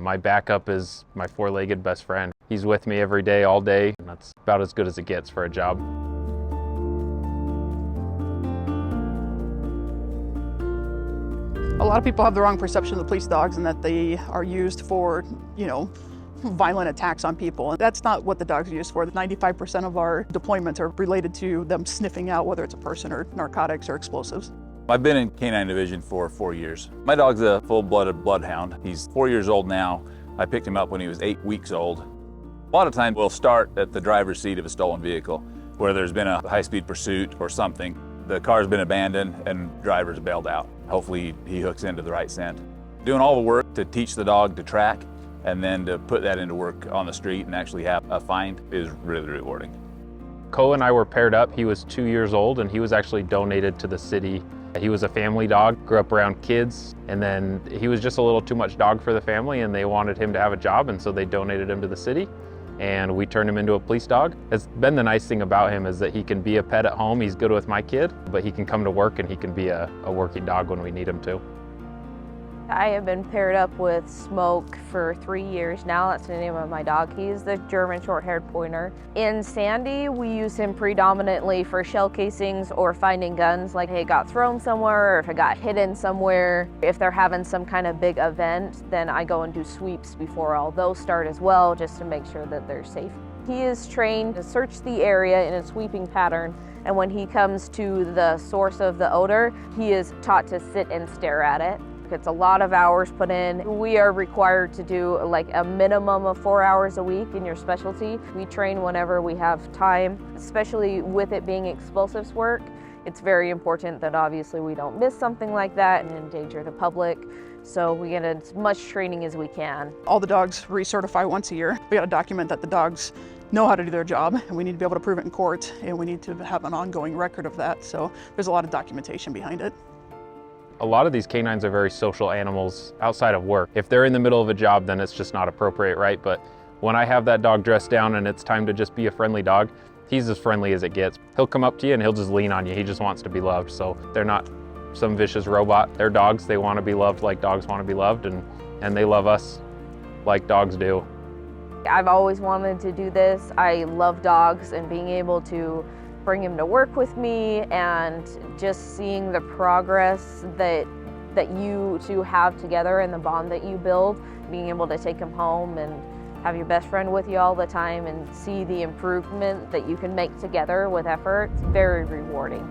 My backup is my four-legged best friend. He's with me every day, all day, and that's about as good as it gets for a job. A lot of people have the wrong perception of the police dogs and that they are used for, violent attacks on people. That's not what the dogs are used for. 95% of our deployments are related to them sniffing out whether it's a person or narcotics or explosives. I've been in Canine Division for 4 years. My dog's a full-blooded bloodhound. He's 4 years old now. I picked him up when he was 8 weeks old. A lot of times we'll start at the driver's seat of a stolen vehicle where there's been a high-speed pursuit or something. The car's been abandoned and driver's bailed out. Hopefully he hooks into the right scent. Doing all the work to teach the dog to track and then to put that into work on the street and actually have a find is really rewarding. Cole and I were paired up. He was 2 years old and he was actually donated to the city. He was a family dog, grew up around kids, and then he was just a little too much dog for the family and they wanted him to have a job, and so they donated him to the city and we turned him into a police dog. It's been the nice thing about him is that he can be a pet at home. He's good with my kid, but he can come to work and he can be a working dog when we need him to. I have been paired up with Smoke for 3 years now. That's the name of my dog. He's the German short-haired pointer. In Sandy, we use him predominantly for shell casings or finding guns, like it got thrown somewhere or if it got hidden somewhere. If they're having some kind of big event, then I go and do sweeps before all those start as well, just to make sure that they're safe. He is trained to search the area in a sweeping pattern, and when he comes to the source of the odor, he is taught to sit and stare at it. It's a lot of hours put in. We are required to do like a minimum of 4 hours a week in your specialty. We train whenever we have time, especially with it being explosives work. It's very important that obviously we don't miss something like that and endanger the public. So we get as much training as we can. All the dogs recertify once a year. We got to document that the dogs know how to do their job, and we need to be able to prove it in court, and we need to have an ongoing record of that. So there's a lot of documentation behind it. A lot of these canines are very social animals outside of work. If they're in the middle of a job, then it's just not appropriate, right? But when I have that dog dressed down and it's time to just be a friendly dog, he's as friendly as it gets. He'll come up to you and he'll just lean on you. He just wants to be loved. So they're not some vicious robot. They're dogs. They want to be loved like dogs want to be loved, and they love us like dogs do. I've always wanted to do this. I love dogs, and being able to bring him to work with me and just seeing the progress that you two have together and the bond that you build, being able to take him home and have your best friend with you all the time and see the improvement that you can make together with effort, it's very rewarding.